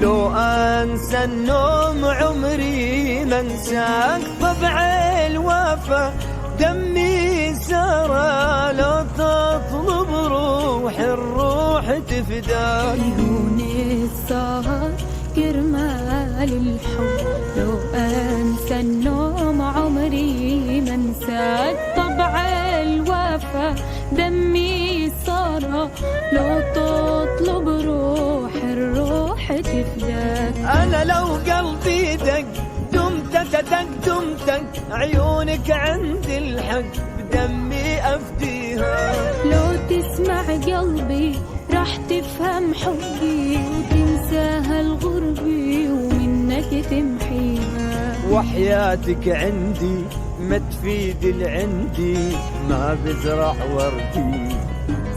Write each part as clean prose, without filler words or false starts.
لو أنسى النوم عمري ما انساك، طبع الوفا دمي سارة، لو تطلب روح الروح تفداك. عيون السهر كرمال الحب، لو أنسى النوم عمري ما انساك، طبع الوفا دمي سارة، لو تطلب روح الروح تفداك. أنا لو قلبي دق دمتك دق دمتك، عيونك عند الحق بدمي أفديها. لو تسمع قلبي راح تفهم حبي، وتنساها الغربي ومنك تمحيها. وحياتك عندي ما تفيد العندي، ما بزرع وردي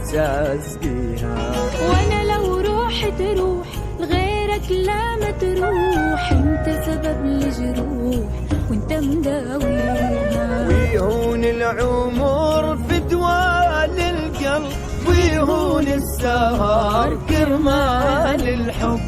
ساسقيها. وانا لو روح تروح لغيرك لا ما تروح، انت سبب الجروح وانت مداويها. ويهون العمر في دوال القلب، ويهون السهر كرمال الحب.